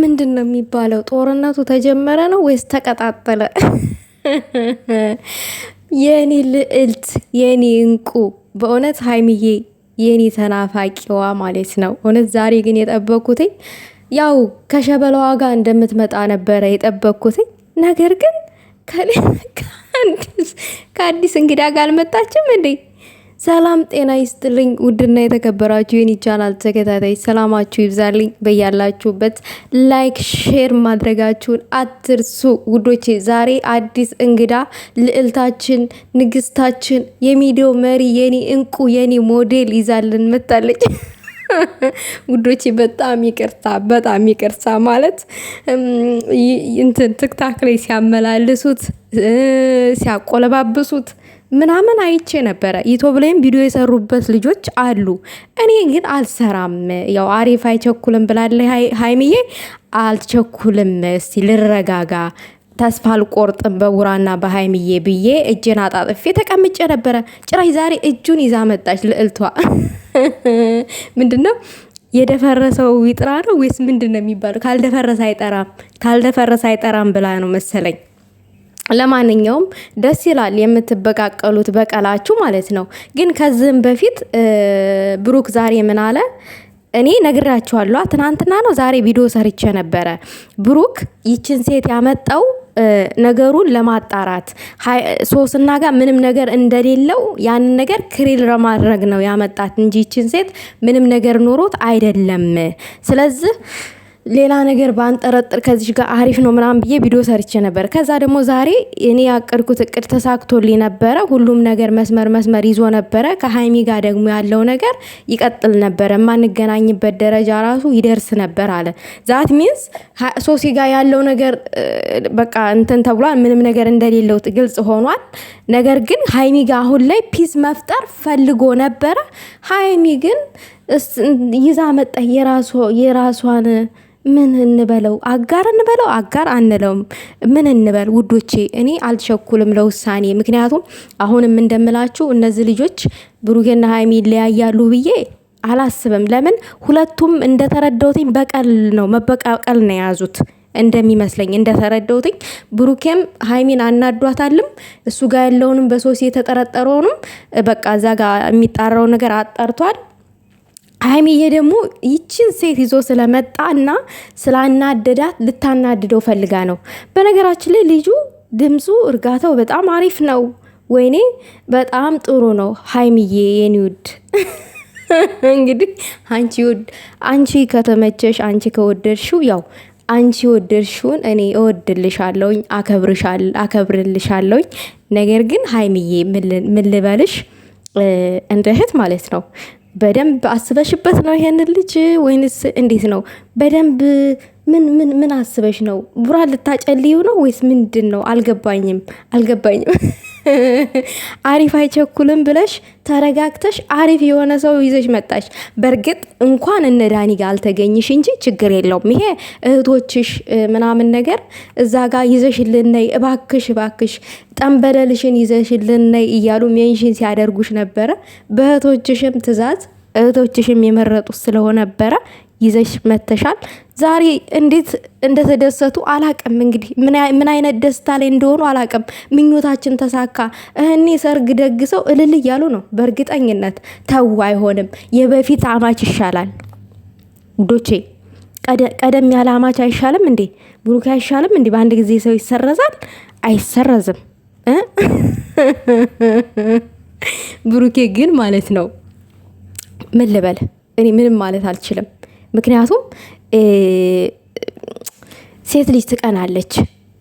ምንድነው የሚባለው? ጦርነቱ ተጀመረ ነው ወይስ ተቀጣጠለ? የኔ ልዕልት የኔ እንቁ በእውነት ሀይሚዬ የኔ ተናፋቂዋ ማለት ነው። እውነት ዛሬ ግን የጠበኩትኝ ያው ከሸበላዋ ጋር እንደምትመጣ ነበረ የጠበኩትኝ። ነገር ግን ከአዲስ እንግዳ ጋር አልመጣችም እንዴ? ሰላም ጤና ይስጥልኝ። ውድና የተከበራችሁ የኔ ቻናል ተከታታይ ሰላማችሁ ይብዛልኝ በያላችሁበት። ላይክ ሼር ማድረጋችሁን አትርሱ ውዶቼ። ዛሬ አዲስ እንግዳ ልዕልታችን፣ ንግስታችን፣ የሚዲያው መሪ፣ የኔ እንቁ፣ የኔ ሞዴል ይዛልን መጣለች። ውዶቼ በጣም ይቅርታ ማለት እንትን ትክታክ ላይ ሲያመላልሱት ሲያቆለባብሱት ምናምን አይቼ ነበረ። ዩቲዩብ ላይም ቪዲዮ የሰሩበት ልጆች አሉ። እኔ ግን አልሰራም። ያው አሪፍ አይቸኩልም ብላለች ሀይሚዬ። አልቸኩልም፣ እስቲ ልረጋጋ፣ ተስፋ አልቆርጥም በቡራና በሀይሚዬ ብዬ እጄን አጣጥፌ ተቀምጬ ነበረ። ጭራሽ ዛሬ እጁን ይዛ መጣች ልዕልቷ። ምንድነው የደፈረሰው ይጥራ ነው ወይስ ምንድነው የሚባለው? ካልደፈረሰ አይጠራም ብላ ነው መሰለኝ። ለማንኛውም ደስ ይላል የምትበቃቀሉት በቀላችሁ ማለት ነው። ግን ከዚህም በፊት ብሩክ ዛሬ ምን አለ? እኔ ነግራችኋለሁ። ትናንትና ነው ዛሬ ቪዲዮ ሰርቼ ነበረ። ብሩክ ይችን ሴት ያመጣው ነገሩን ለማጣራት ሶስና ጋር ምንም ነገር እንደሌለው ያንን ነገር ክሪል ለማድረግ ነው ያመጣት እንጂ ይችን ሴት ምንም ነገር ኖሮት አይደለም። ስለዚህ ሌላ ነገር ባንጠረጥር ከዚህ ጋር አሪፍ ነው ምናምን ብዬ ቪዲዮ ሰርቼ ነበር። ከዛ ደግሞ ዛሬ እኔ ያቀድኩት እቅድ ተሳክቶልኝ ነበረ። ሁሉም ነገር መስመር ይዞ ነበረ። ከሀይሚ ጋር ደግሞ ያለው ነገር ይቀጥል ነበረ። የማንገናኝበት ደረጃ ራሱ ይደርስ ነበር አለ። ዛት ሚንስ ሶሲ ጋር ያለው ነገር በቃ እንትን ተብሏል። ምንም ነገር እንደሌለው ግልጽ ሆኗል። ነገር ግን ሀይሚ ጋር አሁን ላይ ፒስ መፍጠር ፈልጎ ነበረ። ሀይሚ ግን ይዛ መጣ የራሷን ምን እንበለው? አጋር እንበለው? አጋር አንለውም። ምን እንበል ውዶቼ? እኔ አልቸኩልም ለውሳኔ። ምክንያቱም አሁንም እንደምላችሁ እነዚህ ልጆች ብሩኬና ሀይሚ ይለያያሉ ብዬ አላስብም። ለምን? ሁለቱም እንደተረዳውትኝ በቀል ነው መበቃቀል ነው የያዙት እንደሚመስለኝ እንደተረዳውትኝ። ብሩኬም ሀይሚን አናዷታልም። እሱ ጋር ያለውንም በሶሲ የተጠረጠረውንም በቃ እዛ ጋር የሚጣራው ነገር አጣርቷል። ሀይሚዬ ደግሞ ይችን ሴት ይዞ ስለመጣ እና ስላናደዳት ልታናድደው ፈልጋ ነው። በነገራችን ላይ ልጁ ድምፁ እርጋታው በጣም አሪፍ ነው። ወይኔ በጣም ጥሩ ነው። ሀይሚዬ የኔ ውድ እንግዲህ አንቺ ከተመቸሽ፣ አንቺ ከወደድሽው ያው አንቺ ወደድሽውን እኔ እወድልሻለሁኝ፣ አከብርልሻለሁኝ። ነገር ግን ሀይሚዬ ምን ልበልሽ እንደ እህት ማለት ነው በደንብ አስበሽበት ነው ይሄንን ልጅ ወይንስ እንዴት ነው? በደንብ ምን አስበሽ ነው? ቡራ ልታጨልዩ ነው ወይስ ምንድን ነው? አልገባኝም። አሪፍ አይቸኩልም ብለሽ ተረጋግተሽ አሪፍ የሆነ ሰው ይዘሽ መጣሽ። በእርግጥ እንኳን እነ ዳኒ ጋር አልተገኝሽ እንጂ ችግር የለውም። ይሄ እህቶችሽ ምናምን ነገር እዛ ጋር ይዘሽልን ነይ እባክሽ ጠንበለልሽን ይዘሽልን ነይ እያሉ ሜንሽን ሲያደርጉሽ ነበረ። በእህቶችሽም ትእዛዝ እህቶችሽም የመረጡት ስለሆነ ነበረ ይዘሽ መተሻል። ዛሬ እንዴት እንደተደሰቱ አላቅም። እንግዲህ ምን አይነት ደስታ ላይ እንደሆኑ አላቅም። ምኞታችን ተሳካ፣ እህኔ ሰርግ ደግሰው እልል እያሉ ነው። በእርግጠኝነት ተው አይሆንም። የበፊት አማች ይሻላል ውዶቼ። ቀደም ያለ አማች አይሻልም እንዴ? ብሩክ አይሻልም እንዴ? በአንድ ጊዜ ሰው ይሰረዛል? አይሰረዝም። ብሩኬ ግን ማለት ነው ምን ልበል እኔ ምንም ማለት አልችልም። ምክንያቱም ሴት ልጅ ትቀናለች።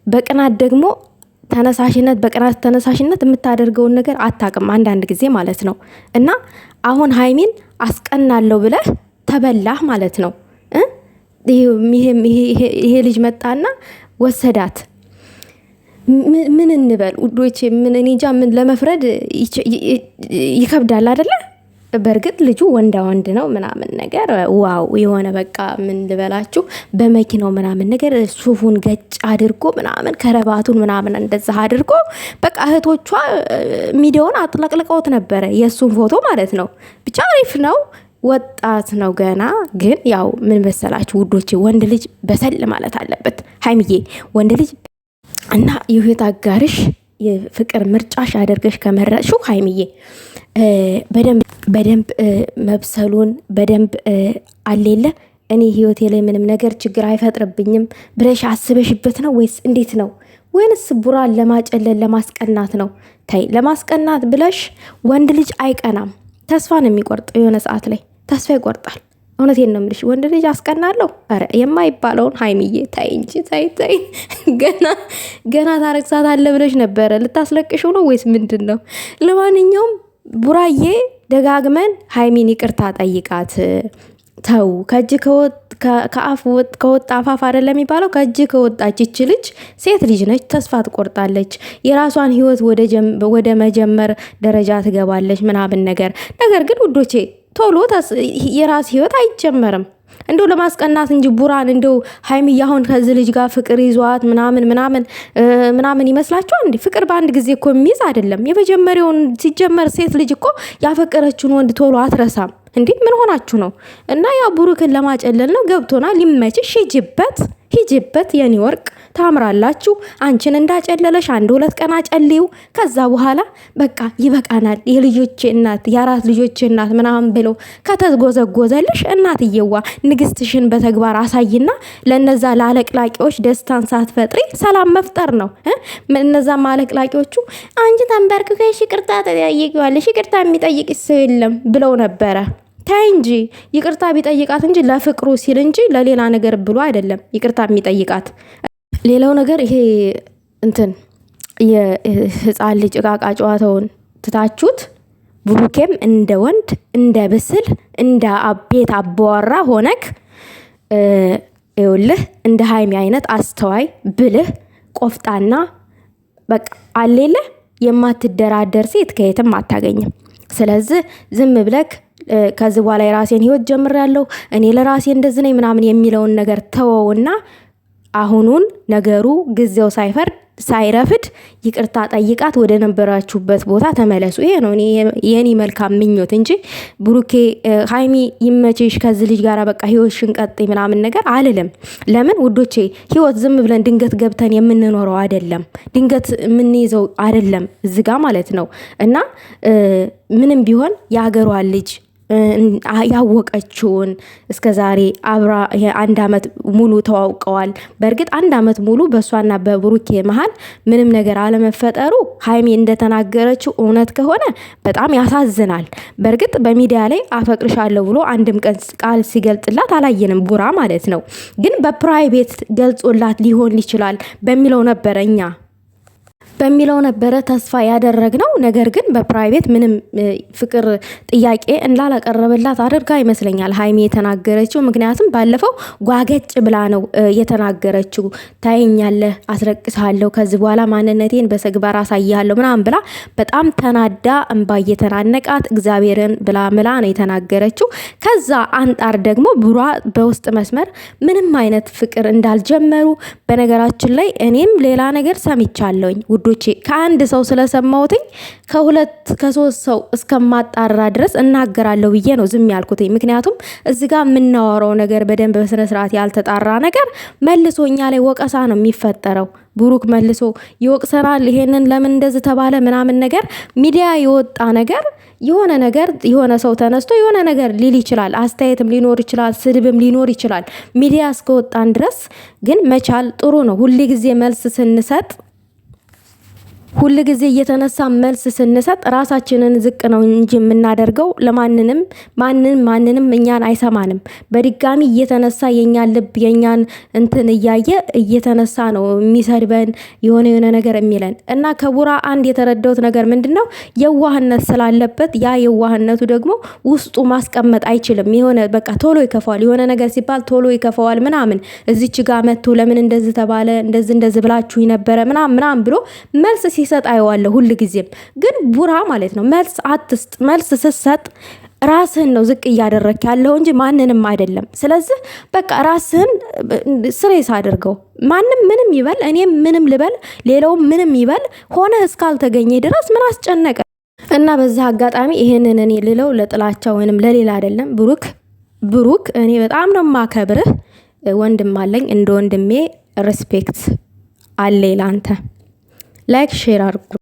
በቅናት ደግሞ ተነሳሽነት የምታደርገውን ነገር አታቅም አንዳንድ ጊዜ ማለት ነው። እና አሁን ሀይሚን አስቀናለሁ ብለህ ተበላህ ማለት ነው። ይሄ ልጅ መጣና ወሰዳት። ምን እንበል ውዶቼ? ምን እኔ እንጃ። ምን ለመፍረድ ይከብዳል አይደለ? በእርግጥ ልጁ ወንድ ነው ምናምን ነገር ዋው የሆነ በቃ ምን ልበላችሁ በመኪናው ምናምን ነገር ሱፉን ገጭ አድርጎ ምናምን ከረባቱን ምናምን እንደዛ አድርጎ በቃ እህቶቿ ሚዲያውን አጥለቅልቀውት ነበረ የሱን ፎቶ ማለት ነው። ብቻ አሪፍ ነው። ወጣት ነው ገና። ግን ያው ምን መሰላችሁ ውዶቼ፣ ወንድ ልጅ በሰል ማለት አለበት። ሀይሚዬ ወንድ ልጅ እና የህይወት አጋርሽ የፍቅር ምርጫሽ አድርገሽ ከመረጥሽው ሀይሚዬ በደንብ መብሰሉን በደንብ አሌለ እኔ ህይወቴ ላይ ምንም ነገር ችግር አይፈጥርብኝም ብለሽ አስበሽበት ነው ወይስ እንዴት ነው? ወይንስ ቡራን ለማጨለል ለማስቀናት ነው? ታይ ለማስቀናት ብለሽ ወንድ ልጅ አይቀናም፣ ተስፋ ነው የሚቆርጥ። የሆነ ሰዓት ላይ ተስፋ ይቆርጣል። እውነቴን ነው የምልሽ። ወንድ ልጅ አስቀናለሁ ኧረ የማይባለውን ሀይሚዬ ታይ እንጂ ታይ። ገና ታረግሳት አለ ብለሽ ነበረ። ልታስለቅሽው ነው ወይስ ምንድን ነው? ለማንኛውም ቡራዬ ደጋግመን ሀይሚን ይቅርታ ጠይቃት። ተው ከእጅ ከአፍ ከወጣ አፋፍ አይደለም የሚባለው። ከእጅ ከወጣች ይች ልጅ ሴት ልጅ ነች፣ ተስፋ ትቆርጣለች። የራሷን ህይወት ወደ መጀመር ደረጃ ትገባለች ምናምን ነገር ግን ውዶቼ ቶሎ የራስ ህይወት አይጀመርም። እንደው ለማስቀናት እንጂ ቡራን እንደው ሀይሚዬ አሁን ከዚህ ልጅ ጋር ፍቅር ይዟት ምናምን ይመስላችኋል እንዴ? ፍቅር በአንድ ጊዜ እኮ የሚይዝ አይደለም። የመጀመሪያውን ሲጀመር ሴት ልጅ እኮ ያፈቀረችውን ወንድ ቶሎ አትረሳም እንዴ? ምን ሆናችሁ ነው? እና ያ ቡሩክን ለማጨለል ነው። ገብቶናል። ሊመችሽ ሂጂበት የኔ ወርቅ፣ ታምራላችሁ። አንቺን እንዳጨለለሽ 1-2 ቀን አጨልዩ። ከዛ በኋላ በቃ ይበቃናል፣ የልጆቼ እናት የአራት ልጆቼ እናት ምናምን ብሎ ከተጎዘጎዘልሽ እናትየዋ ንግስትሽን በተግባር አሳይና ለነዛ ለአለቅላቂዎች ደስታን ሳትፈጥሪ ሰላም መፍጠር ነው። እነዛ ማለቅላቂዎቹ አንቺ ተንበርክከሽ ይቅርታ ተጠያይቂዋለሽ፣ ይቅርታ የሚጠይቅ ሰው የለም ብለው ነበረ። ታይ እንጂ ይቅርታ ቢጠይቃት እንጂ ለፍቅሩ ሲል እንጂ ለሌላ ነገር ብሎ አይደለም ይቅርታ የሚጠይቃት። ሌላው ነገር ይሄ የህፃን ልጅ ዕቃቃ ጨዋታውን ትታችሁት ብሩኬም እንደ ወንድ እንደ ብስል እንደ ቤት አባወራ ሆነክ ይኸውልህ እንደ ሀይሚ አይነት አስተዋይ ብልህ ቆፍጣና በቃ አሌለ የማትደራደር ሴት ከየትም አታገኝም። ስለዚህ ዝም ብለክ ከዚህ በኋላ የራሴን ህይወት ጀምሬያለሁ እኔ ለራሴ እንደዚህ ነኝ ምናምን የሚለውን ነገር ተወውና አሁኑን ነገሩ ጊዜው ሳይረፍድ ይቅርታ ጠይቃት፣ ወደ ነበራችሁበት ቦታ ተመለሱ። ይሄ ነው የኔ መልካም ምኞት እንጂ ብሩኬ ሀይሚ ይመችሽ ከዚህ ልጅ ጋር በቃ ህይወትሽን ቀጥይ ምናምን ነገር አልልም። ለምን ውዶቼ ህይወት ዝም ብለን ድንገት ገብተን የምንኖረው አይደለም፣ ድንገት የምንይዘው አይደለም እዚህ ጋር ማለት ነው። እና ምንም ቢሆን የሀገሯን ልጅ ያወቀችውን እስከ ዛሬ አብራ 1 ዓመት ሙሉ ተዋውቀዋል። በእርግጥ 1 ዓመት ሙሉ በእሷና በብሩኬ መሀል ምንም ነገር አለመፈጠሩ ሀይሚ እንደተናገረችው እውነት ከሆነ በጣም ያሳዝናል። በእርግጥ በሚዲያ ላይ አፈቅርሻለሁ ብሎ አንድም ቀን ቃል ሲገልጽላት አላየንም ቡራ ማለት ነው። ግን በፕራይቬት ገልጾላት ሊሆን ይችላል በሚለው ነበረ ተስፋ ያደረግነው። ነገር ግን በፕራይቬት ምንም ፍቅር ጥያቄ እንዳላቀረበላት አድርጋ ይመስለኛል ሀይሚ የተናገረችው። ምክንያቱም ባለፈው ጓገጭ ብላ ነው የተናገረችው። ታየኛለህ፣ አስረቅሳለሁ፣ ከዚህ በኋላ ማንነቴን በተግባር አሳያለሁ ምናምን ብላ በጣም ተናዳ እንባ እየተናነቃት እግዚአብሔርን ብላ ምላ ነው የተናገረችው። ከዛ አንጣር ደግሞ ቡራ በውስጥ መስመር ምንም አይነት ፍቅር እንዳልጀመሩ በነገራችን ላይ እኔም ሌላ ነገር ሰምቻለሁኝ ውዶቼ። ከአንድ ሰው ስለሰማሁትኝ ከ2-3 ሰው እስከማጣራ ድረስ እናገራለሁ ብዬ ነው ዝም ያልኩትኝ። ምክንያቱም እዚህ ጋር የምናወራው ነገር በደንብ በስነ ስርዓት ያልተጣራ ነገር መልሶ እኛ ላይ ወቀሳ ነው የሚፈጠረው። ብሩክ መልሶ ይወቅሰናል። ይሄንን ለምን እንደዚህ ተባለ ምናምን ነገር ሚዲያ የወጣ ነገር የሆነ ሰው ተነስቶ የሆነ ነገር ሊል ይችላል። አስተያየትም ሊኖር ይችላል፣ ስድብም ሊኖር ይችላል። ሚዲያ እስከወጣን ድረስ ግን መቻል ጥሩ ነው። ሁል ጊዜ መልስ ስንሰጥ ሁል ጊዜ እየተነሳ መልስ ስንሰጥ ራሳችንን ዝቅ ነው እንጂ የምናደርገው ማንንም እኛን አይሰማንም። በድጋሚ እየተነሳ የኛን ልብ የኛን እንትን እያየ እየተነሳ ነው የሚሰድበን የሆነ ነገር የሚለን እና ከቡራ አንድ የተረዳሁት ነገር ምንድነው የዋህነት ስላለበት ያ የዋህነቱ ደግሞ ውስጡ ማስቀመጥ አይችልም። የሆነ በቃ ቶሎ ይከፋዋል። የሆነ ነገር ሲባል ቶሎ ይከፋዋል ምናምን እዚች ጋር መጥቶ ለምን እንደዚህ ተባለ እንደዚህ ብላችሁ ነበረ ምናምን ብሎ መልስ ሲሰጥ አየዋለሁ ሁሉ ጊዜም። ግን ቡራ ማለት ነው መልስ አትስጥ። መልስ ስትሰጥ ራስህን ነው ዝቅ እያደረክ ያለው እንጂ ማንንም አይደለም። ስለዚህ በቃ ራስህን ስሬስ አድርገው። ማንም ምንም ይበል፣ እኔም ምንም ልበል፣ ሌላውም ምንም ይበል፣ ሆነ እስካልተገኘ ድረስ ምን አስጨነቀ? እና በዛ አጋጣሚ ይሄንን እኔ ልለው ለጥላቻ ወይንም ለሌላ አይደለም። ብሩክ እኔ በጣም ነው ማከብርህ። ወንድም አለኝ፣ እንደ ወንድሜ ሪስፔክት አለኝ ላንተ። ላይክ ሼር አድርጉ።